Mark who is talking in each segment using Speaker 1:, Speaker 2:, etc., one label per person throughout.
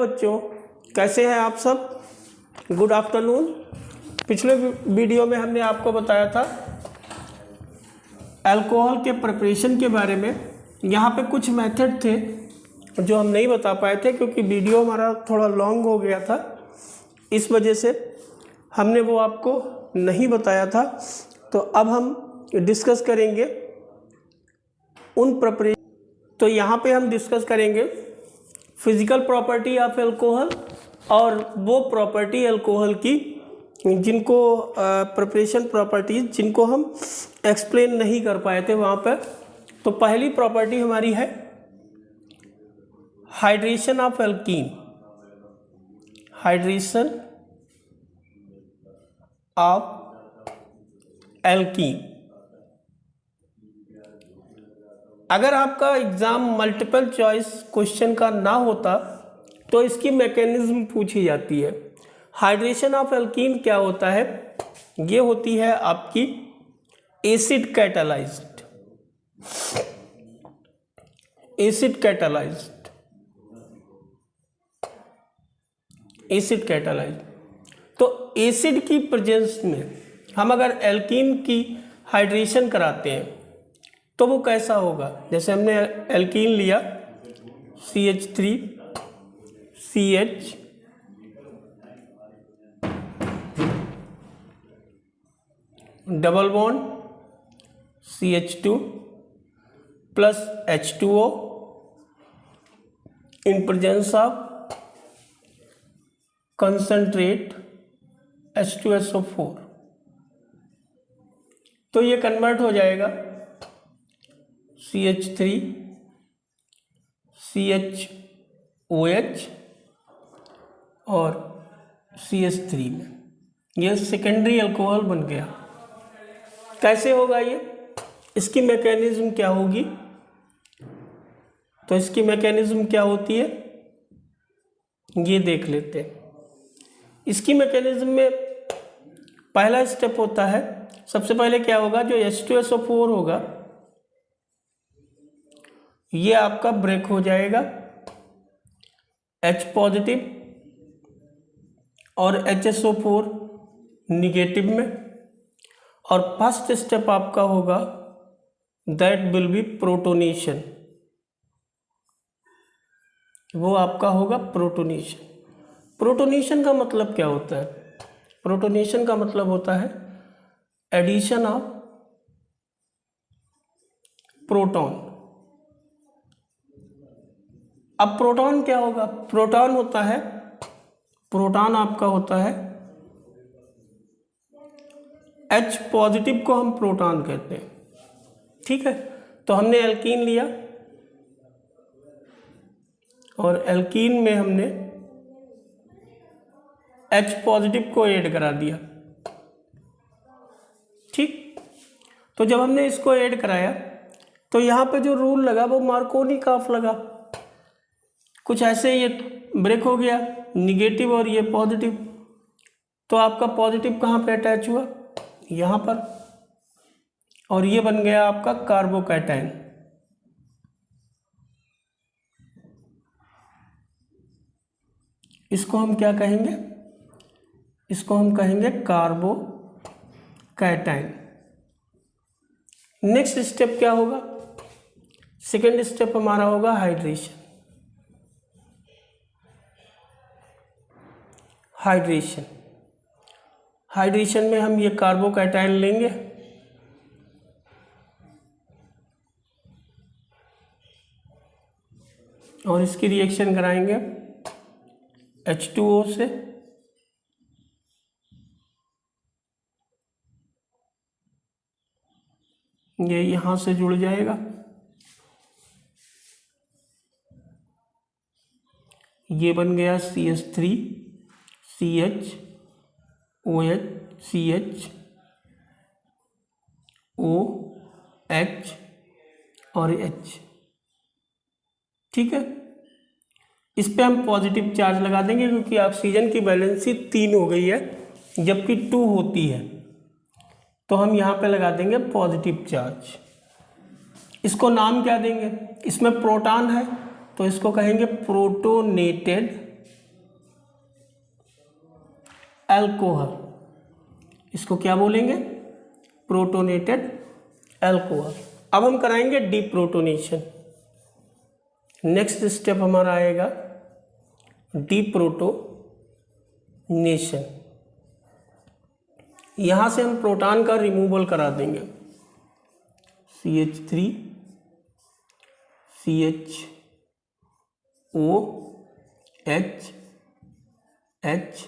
Speaker 1: बच्चों, कैसे हैं आप सब? Good afternoon. पिछले वीडियो में हमने आपको बताया था अल्कोहल के प्रिपरेशन के बारे में। यहाँ पे कुछ मेथड थे जो हम नहीं बता पाए थे क्योंकि वीडियो हमारा थोड़ा लॉन्ग हो गया था, इस वजह से हमने वो आपको नहीं बताया था। तो अब हम डिस्कस करेंगे उन प्रिपरेशन। तो यहाँ पे हम डिस्कस करेंगे फिजिकल प्रॉपर्टी ऑफ अल्कोहल और वो प्रॉपर्टी अल्कोहल की जिनको प्रिपरेशन प्रॉपर्टीज जिनको हम एक्सप्लेन नहीं कर पाए थे वहाँ पर। तो पहली प्रॉपर्टी हमारी है hydration of alkene. Hydration of alkene. अगर आपका एग्ज़ाम मल्टीपल चॉइस क्वेश्चन का ना होता तो इसकी मैकेनिज्म पूछी जाती है। हाइड्रेशन ऑफ एल्कीन क्या होता है? ये होती है आपकी acid catalysed. Acid catalysed. Acid catalysed. तो एसिड की प्रेजेंस में हम अगर एल्कीन की हाइड्रेशन कराते हैं तो वो कैसा होगा? जैसे हमने एल्कीन लिया CH3 CH double bond CH2 plus H2O in presence of concentrate H2SO4। तो ये कन्वर्ट हो जाएगा CH3 CHOH और CH3 में। यह सेकेंडरी अल्कोहल बन गया। कैसे होगा ये? इसकी मैकेनिज्म क्या होगी? तो इसकी मैकेनिज्म क्या होती है ये देख लेते हैं। इसकी मैकेनिज्म में पहला स्टेप होता है, सबसे पहले क्या होगा, जो H2SO4 होगा ये आपका ब्रेक हो जाएगा H पॉजिटिव और HSO4 निगेटिव में, और फर्स्ट स्टेप आपका होगा दैट विल बी प्रोटोनेशन। वो आपका होगा प्रोटोनेशन। प्रोटोनेशन का मतलब क्या होता है? प्रोटोनेशन का मतलब होता है एडिशन ऑफ प्रोटॉन। अब प्रोटॉन क्या होगा? प्रोटॉन होता है, प्रोटॉन आपका होता है H पॉजिटिव को हम प्रोटॉन कहते हैं। ठीक है, तो हमने एल्कीन लिया और एल्कीन में हमने H पॉजिटिव को ऐड करा दिया। ठीक, तो जब हमने इसको ऐड कराया तो यहाँ पे जो रूल लगा वो मार्कोनी काफ लगा। कुछ ऐसे ये ब्रेक हो गया, निगेटिव और ये पॉजिटिव। तो आपका पॉजिटिव कहाँ पे अटैच हुआ? यहाँ पर, और ये बन गया आपका कार्बोकैटायन। इसको हम क्या कहेंगे? इसको हम कहेंगे कार्बोकैटायन। नेक्स्ट स्टेप क्या होगा? सेकेंड स्टेप हमारा होगा हाइड्रेशन। हाइड्रेशन। हाइड्रेशन में हम ये कार्बोकैटायन लेंगे और इसकी रिएक्शन कराएंगे H2O से। ये यहाँ से जुड़ जाएगा, ये बन गया CH3 CH OH CH OH और H। ठीक है, इस पे हम पॉजिटिव चार्ज लगा देंगे क्योंकि ऑक्सीजन की वैलेंसी 3 हो गई है जबकि 2 होती है, तो हम यहाँ पे लगा देंगे पॉजिटिव चार्ज। इसको नाम क्या देंगे? इसमें प्रोटॉन है तो इसको कहेंगे प्रोटोनेटेड अल्कोहल, इसको क्या बोलेंगे? Protonated alcohol. अब हम कराएंगे डीप्रोटोनेशन। नेक्स्ट स्टेप हमारा आएगा डीप्रोटोनेशन। यहाँ से हम प्रोटॉन का रिमूवल करा देंगे। CH3 CHOH H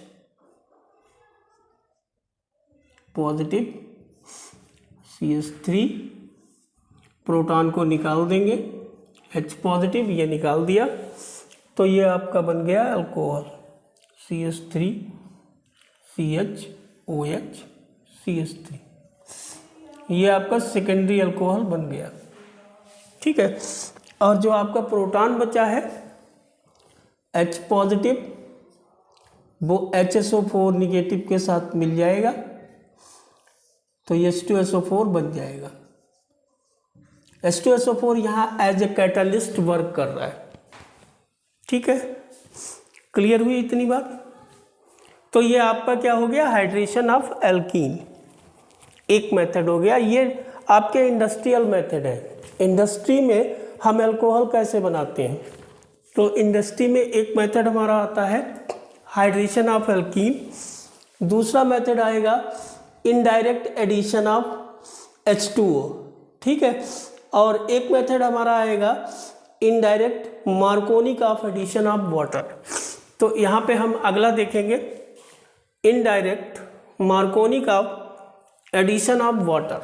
Speaker 1: positive, CH3 proton को निकाल देंगे, H पॉजिटिव ये निकाल दिया, तो ये आपका बन गया अल्कोहल CH3 CHOH CH3, ये आपका सेकेंडरी अल्कोहल बन गया। ठीक है, और जो आपका प्रोटॉन बचा है H पॉजिटिव, वो HSO4 निगेटिव के साथ मिल जाएगा, तो ये H2SO4 बन जाएगा। H2SO4 यहाँ एज ए कैटलिस्ट वर्क कर रहा है। ठीक है, क्लियर हुई इतनी बात? तो ये आपका क्या हो गया? हाइड्रेशन ऑफ एल्कीन एक मेथड हो गया। ये आपके इंडस्ट्रियल मेथड है। इंडस्ट्री में हम अल्कोहल कैसे बनाते हैं, तो इंडस्ट्री में एक मेथड हमारा आता है हाइड्रेशन ऑफ एल्कीन। दूसरा मेथड आएगा इनडायरेक्ट एडिशन ऑफ H2O। ठीक है, और एक मेथड हमारा आएगा indirect Markovnikov of addition of water. तो यहाँ पे हम अगला देखेंगे indirect Markovnikov of addition of water.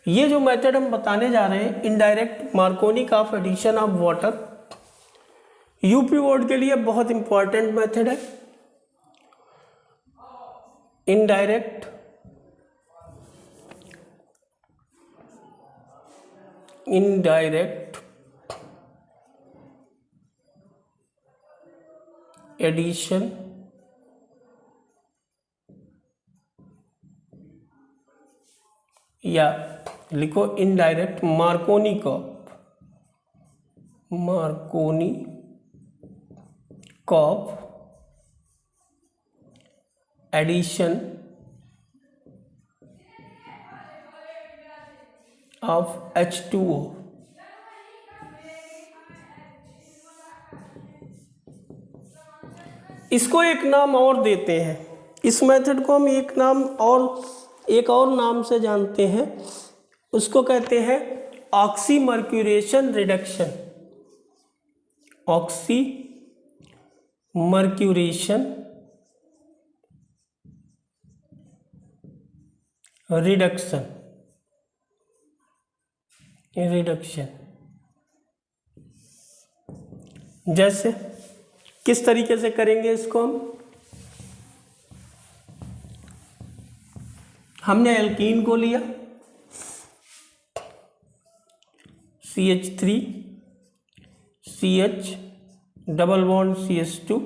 Speaker 1: ये जो मेथड हम बताने जा रहे हैं indirect Markovnikov of addition of water, UP board के लिए बहुत इंपॉर्टेंट मेथड है। इनडायरेक्ट एडिशन या लिखो indirect Markovnikov of addition of H2O। इसको एक नाम और देते हैं, इस मेथड को हम एक और नाम से जानते हैं, उसको कहते हैं ऑक्सीमर्क्यूरेशन रिडक्शन। ऑक्सीमर्क्यूरेशन रिडक्शन जैसे किस तरीके से करेंगे इसको हमने एल्कीन को लिया CH3 CH double bond CH2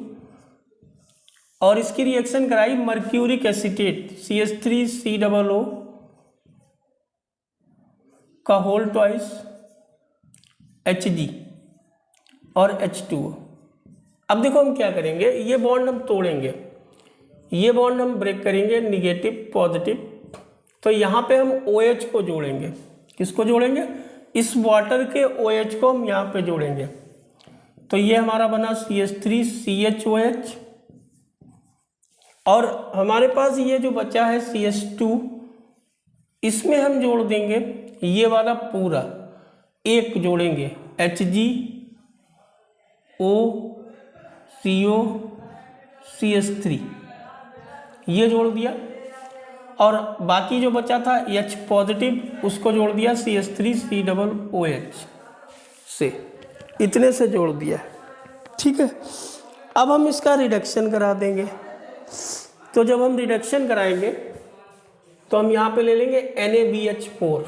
Speaker 1: और इसकी रिएक्शन कराई मर्क्यूरिक एसीटेट CH3COO का होल ट्वाइस Hg और H2O। अब देखो हम क्या करेंगे, ये बॉन्ड हम तोड़ेंगे, ये बॉन्ड हम ब्रेक करेंगे निगेटिव पॉजिटिव, तो यहाँ पे हम OH को जोड़ेंगे। किसको जोड़ेंगे? इस वाटर के OH को हम यहाँ पे जोड़ेंगे, तो ये हमारा बना CH3CHOH और हमारे पास ये जो बचा है CH2, इसमें हम जोड़ देंगे ये वाला पूरा, एक जोड़ेंगे HgOCO CH3, ये जोड़ दिया और बाकी जो बचा था H पॉजिटिव उसको जोड़ दिया CH3COOH से, इतने से जोड़ दिया। ठीक है, अब हम इसका रिडक्शन करा देंगे। तो जब हम रिडक्शन कराएंगे तो हम यहाँ पे ले लेंगे NaBH4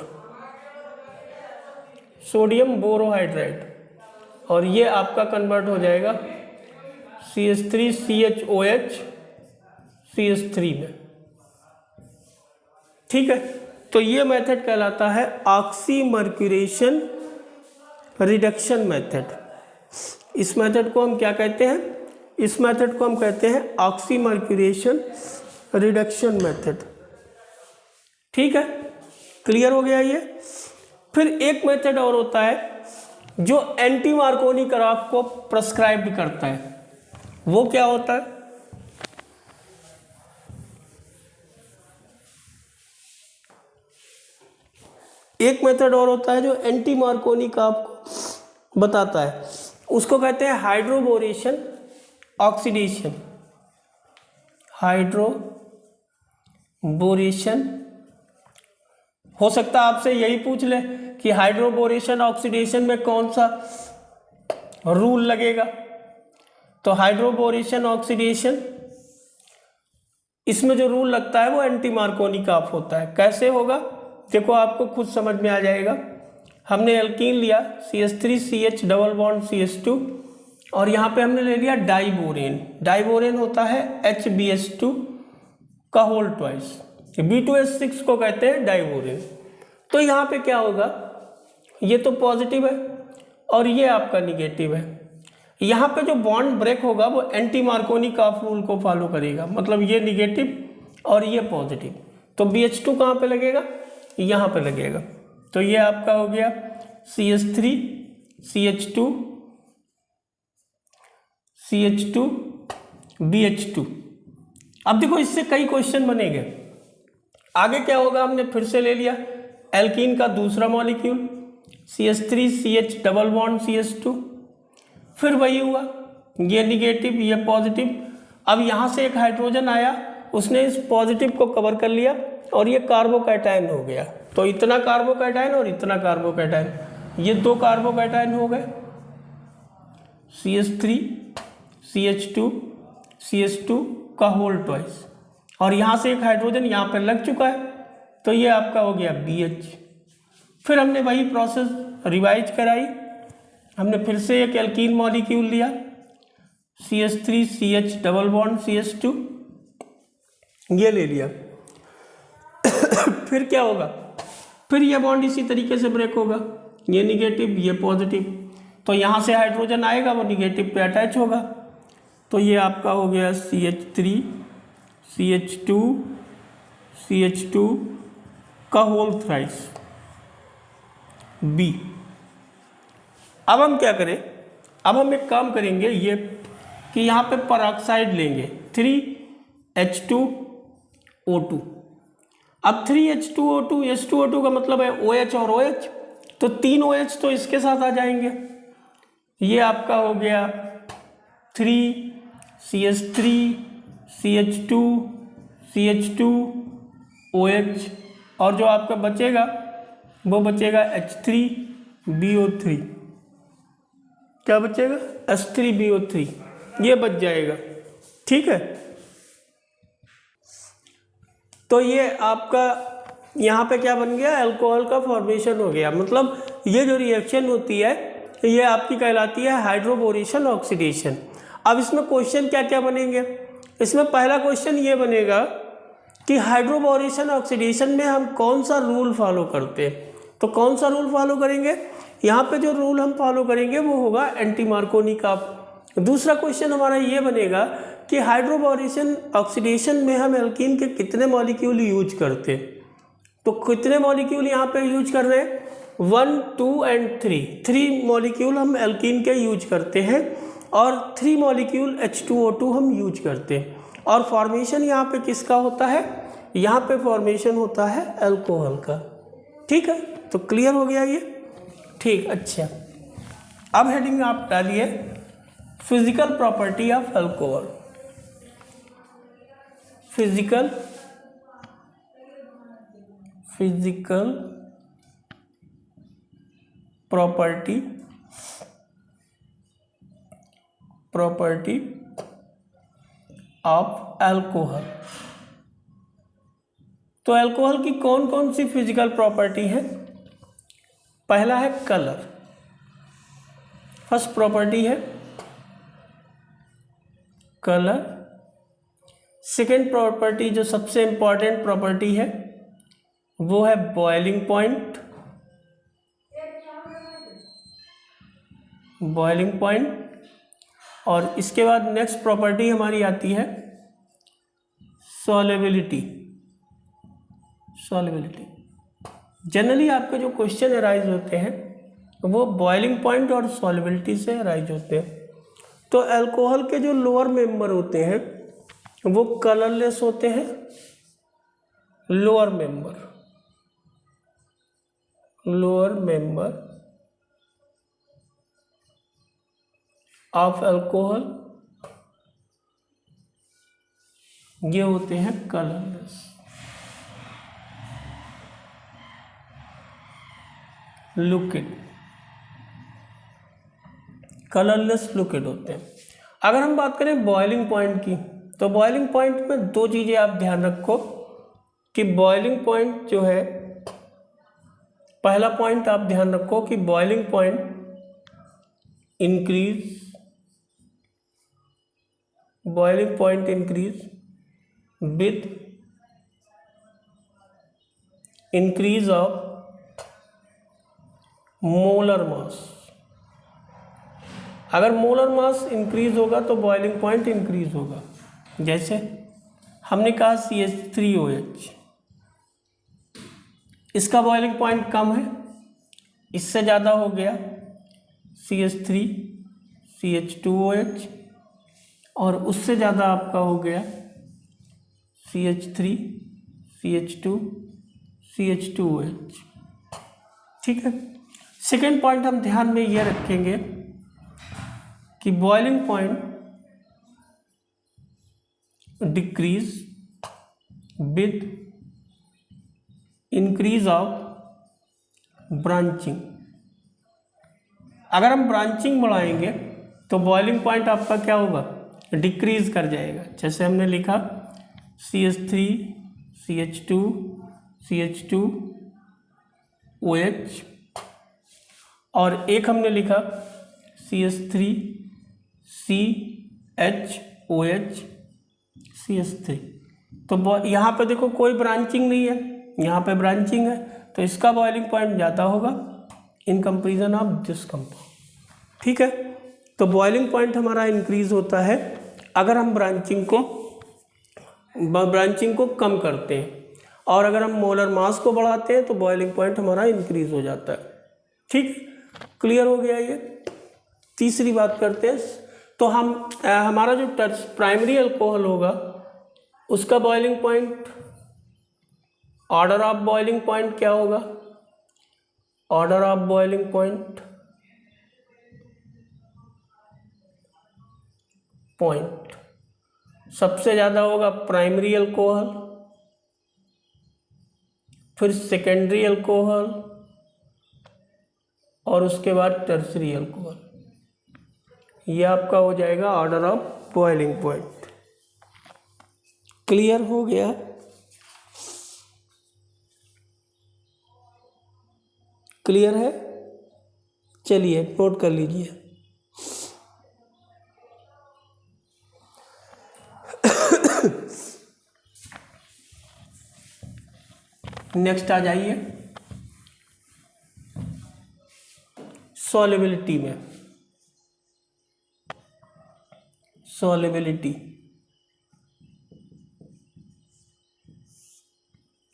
Speaker 1: सोडियम बोरोहाइड्राइड और ये आपका कन्वर्ट हो जाएगा CH3CHOH CH3 में। ठीक है, तो ये मेथड कहलाता है ऑक्सीमर्क्यूरेशन रिडक्शन मेथड। इस मेथड को हम क्या कहते हैं? इस मेथड को हम कहते हैं ऑक्सीमर्क्यूरेशन रिडक्शन मेथड। ठीक है, क्लियर हो गया ये। फिर एक मेथड और होता है जो एंटी मार्कोनी कर्व को प्रिस्क्राइब करता है, वो क्या होता है? एक मेथड और होता है जो एंटी मार्कोनी कर्व को बताता है, उसको कहते हैं हाइड्रोबोरेशन ऑक्सीडेशन। हाइड्रोबोरेशन, हो सकता है आपसे यही पूछ ले कि हाइड्रोबोरेशन ऑक्सीडेशन में कौन सा रूल लगेगा। तो हाइड्रोबोरेशन ऑक्सीडेशन, इसमें जो रूल लगता है वो एंटी मार्कोनी कर्व होता है। कैसे होगा देखो, आपको खुद समझ में आ जाएगा। हमने एल्कीन लिया CH3CH डबल बॉन्ड CH2 और यहाँ पे हमने ले लिया डाइबोरेन। डाइबोरेन होता है HBS2 का होल ट्वाइस, B2H6 को कहते हैं डाइबोरेन। तो यहाँ पे क्या होगा, ये तो पॉजिटिव है और ये आपका निगेटिव है। यहाँ पे जो बॉन्ड ब्रेक होगा वो एंटी मार्कोनी कर्व रूल को फॉलो करेगा, मतलब ये निगेटिव और ये पॉजिटिव। तो BH2 कहाँ पे लगेगा, यहाँ पे लगेगा। तो ये आपका हो गया CH3 CH2 CH2 BH2। अब देखो इससे कई क्वेश्चन बनेंगे। आगे क्या होगा, हमने फिर से ले लिया एल्कीन का दूसरा molecule CH3CH double bond CH2, फिर वही हुआ, ये निगेटिव ये पॉजिटिव। अब यहाँ से एक हाइड्रोजन आया, उसने इस पॉजिटिव को कवर कर लिया और ये कार्बोकैटायन हो गया। तो इतना कार्बोकैटायन और इतना कार्बोकैटायन, ये दो कार्बोकैटायन हो गए, CH3 CH2 CH2 का होल ट्वाइस। और यहाँ से एक हाइड्रोजन यहाँ पर लग चुका है, तो ये आपका हो गया BH। फिर हमने वही प्रोसेस रिवाइज कराई, हमने फिर से एक एल्कीन मॉलिक्यूल लिया CH3CH डबल बॉन्ड CH2, ये ले लिया। फिर क्या होगा, फिर ये बॉन्ड इसी तरीके से ब्रेक होगा, ये निगेटिव ये पॉजिटिव। तो यहाँ से हाइड्रोजन आएगा वो निगेटिव पे अटैच होगा, तो ये आपका हो गया CH3 CH2 CH2 का होल थ्राइस B। अब हम क्या करें, अब हम एक काम करेंगे ये कि यहाँ पे पेरोक्साइड लेंगे 3H2O2। अब 3H2O2 H2O2 का मतलब है OH और OH, तो 3 OH तो इसके साथ आ जाएंगे। ये आपका हो गया 3CH3 CH2 CH2 OH, और जो आपका बचेगा वो बचेगा H3BO3। क्या बचेगा, H3BO3, ये बच जाएगा। ठीक है, तो ये आपका यहाँ पे क्या बन गया, अल्कोहल का फॉर्मेशन हो गया। मतलब ये जो रिएक्शन होती है ये आपकी कहलाती है हाइड्रोबोरेशन ऑक्सीडेशन। अब इसमें क्वेश्चन क्या क्या बनेंगे, इसमें पहला क्वेश्चन ये बनेगा कि हाइड्रोबोरेशन ऑक्सीडेशन में हम कौन सा रूल फॉलो करते हैं। तो कौन सा रूल फॉलो करेंगे, यहाँ पे जो रूल हम फॉलो करेंगे वो होगा एंटी मार्कोनी कर्व। दूसरा क्वेश्चन हमारा ये बनेगा कि हाइड्रोबोरेशन ऑक्सीडेशन में हम एल्कीन के कितने मॉलिक्यूल यूज करते हैं। तो कितने मॉलिक्यूल यहाँ पे यूज कर रहे हैं, 1 2 एंड 3 मॉलिक्यूल हम एल्कीन के यूज करते हैं और 3 मॉलिक्यूल H2O2 हम यूज करते हैं। और फॉर्मेशन यहाँ पे किसका होता है, यहाँ पे फॉर्मेशन होता है अल्कोहल का। ठीक है, तो क्लियर हो गया ये। ठीक, अच्छा, अब हेडिंग आप डालिए physical property of alcohol. Physical property of alcohol. तो अल्कोहल की कौन कौन सी फिजिकल प्रॉपर्टी है। पहला है कलर, फर्स्ट प्रॉपर्टी है कलर। सेकेंड प्रॉपर्टी जो सबसे इंपॉर्टेंट प्रॉपर्टी है वो है बॉइलिंग पॉइंट। और इसके बाद नेक्स्ट प्रॉपर्टी हमारी आती है सॉल्युबिलिटी। जनरली आपके जो क्वेश्चन अराइज होते हैं वो बॉइलिंग पॉइंट और सॉल्युबिलिटी से अराइज होते हैं। तो अल्कोहल के जो लोअर मेंबर होते हैं वो कलरलेस होते हैं। लोअर मेंबर ऑफ अल्कोहल ये होते हैं कलरलेस। कलरलेस लिक्विड होते हैं। अगर हम बात करें बॉइलिंग पॉइंट की, तो बॉइलिंग पॉइंट में दो चीज़ें आप ध्यान रखो कि बॉइलिंग पॉइंट जो है, पहला पॉइंट आप ध्यान रखो कि boiling point increase with increase of molar mass. अगर मोलर मास इंक्रीज होगा तो बॉइलिंग पॉइंट इंक्रीज होगा। जैसे हमने कहा CH3OH, इसका बॉइलिंग पॉइंट कम है, इससे ज़्यादा हो गया CH3 CH2OH, और उससे ज़्यादा आपका हो गया CH3 CH2 CH2OH। ठीक है। सेकेंड पॉइंट हम ध्यान में ये रखेंगे कि boiling point decrease with increase of branching. अगर हम ब्रांचिंग बढ़ाएंगे तो बॉइलिंग पॉइंट आपका क्या होगा, डिक्रीज कर जाएगा। जैसे हमने लिखा CH3 CH2 CH2OH, और एक हमने लिखा CH3 CHOH CH3। तो यहाँ पे देखो कोई ब्रांचिंग नहीं है, यहाँ पे ब्रांचिंग है, तो इसका बॉइलिंग पॉइंट ज़्यादा होगा in comparison of this compound. ठीक है। तो बॉइलिंग पॉइंट हमारा इंक्रीज होता है अगर हम ब्रांचिंग को कम करते हैं, और अगर हम मोलर मास को बढ़ाते हैं तो बॉइलिंग पॉइंट हमारा इंक्रीज हो जाता है। ठीक, क्लियर हो गया ये। तीसरी बात करते हैं, तो हमारा जो प्राइमरी अल्कोहल होगा उसका boiling point, order of boiling point क्या होगा, ऑर्डर ऑफ बॉइलिंग पॉइंट सबसे ज़्यादा होगा प्राइमरी अल्कोहल, फिर सेकेंडरी अल्कोहल, और उसके बाद टर्सरी अल्कोहल। ये आपका हो जाएगा order of boiling point. Clear हो गया। क्लियर है, चलिए नोट कर लीजिए। नेक्स्ट आ जाइए सॉल्युबिलिटी में। सॉल्युबिलिटी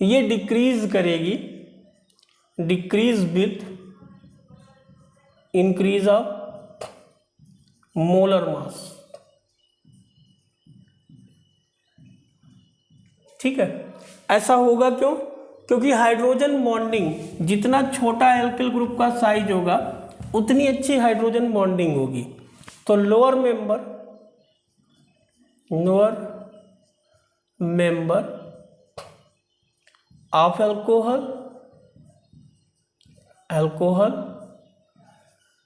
Speaker 1: ये डिक्रीज करेगी, decrease with increase of molar mass. ठीक है। ऐसा होगा क्यों? क्योंकि हाइड्रोजन बॉन्डिंग, जितना छोटा एल्किल ग्रुप का साइज होगा उतनी अच्छी हाइड्रोजन बॉन्डिंग होगी। तो lower member of alcohol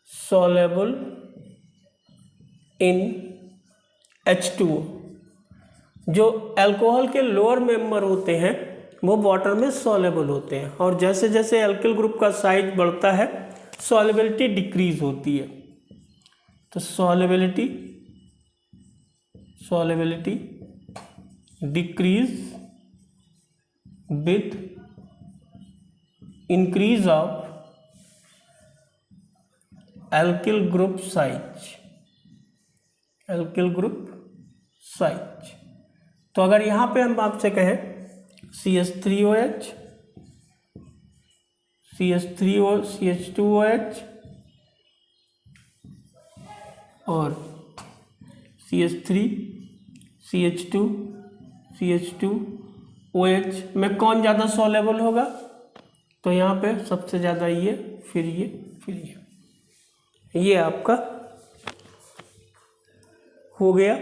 Speaker 1: soluble in H2O। जो अल्कोहल के लोअर मेंबर होते हैं वो वाटर में सॉल्युबल होते हैं, और जैसे जैसे एल्किल ग्रुप का साइज बढ़ता है सॉल्युबिलिटी डिक्रीज होती है। तो solubility decrease with increase of alkyl group size. Alkyl group size. तो अगर यहाँ पे हम आपसे कहें CH3OH, CH2OH और CH3, CH2, CH2OH में कौन ज़्यादा सॉल्युबल होगा, तो यहाँ पे सबसे ज़्यादा ये, फिर ये, फिर ये आपका हो गया।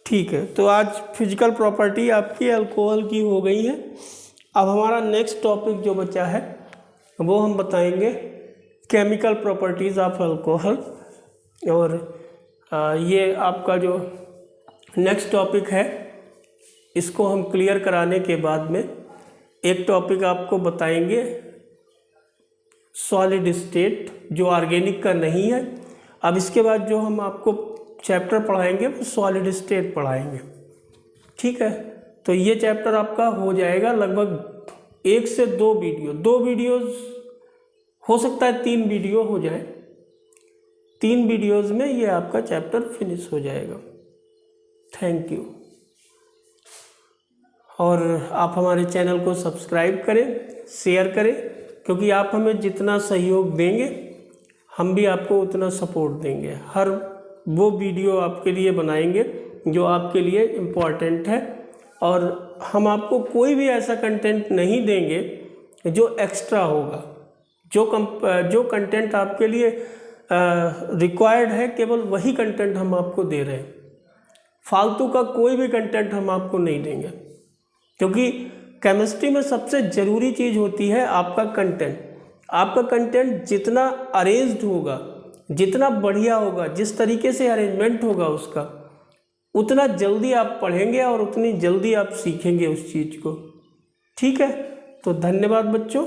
Speaker 1: ठीक है, तो आज फिजिकल प्रॉपर्टी आपकी अल्कोहल की हो गई है। अब हमारा नेक्स्ट टॉपिक जो बचा है वो हम बताएंगे केमिकल प्रॉपर्टीज़ ऑफ अल्कोहल। और ये आपका जो नेक्स्ट टॉपिक है इसको हम क्लियर कराने के बाद में एक टॉपिक आपको बताएंगे सॉलिड स्टेट, जो ऑर्गेनिक का नहीं है। अब इसके बाद जो हम आपको चैप्टर पढ़ाएंगे वो सॉलिड स्टेट पढ़ाएंगे। ठीक है, तो ये चैप्टर आपका हो जाएगा लगभग 1 से 2 वीडियो, 2 वीडियोज़ हो सकता है 3 वीडियो हो जाए, 3 वीडियोज़ में ये आपका चैप्टर फिनिश हो जाएगा। Thank you. और आप हमारे चैनल को सब्सक्राइब करें, शेयर करें, क्योंकि आप हमें जितना सहयोग देंगे हम भी आपको उतना सपोर्ट देंगे। हर वो वीडियो आपके लिए बनाएंगे जो आपके लिए इम्पॉर्टेंट है, और हम आपको कोई भी ऐसा कंटेंट नहीं देंगे जो एक्स्ट्रा होगा। जो कंटेंट आपके लिए रिक्वायर्ड है केवल वही कंटेंट हम आपको दे रहे हैं। फालतू का कोई भी कंटेंट हम आपको नहीं देंगे, क्योंकि केमिस्ट्री में सबसे ज़रूरी चीज़ होती है आपका कंटेंट। आपका कंटेंट जितना अरेंज्ड होगा, जितना बढ़िया होगा, जिस तरीके से अरेंजमेंट होगा उसका, उतना जल्दी आप पढ़ेंगे और उतनी जल्दी आप सीखेंगे उस चीज़ को। ठीक है, तो धन्यवाद बच्चों।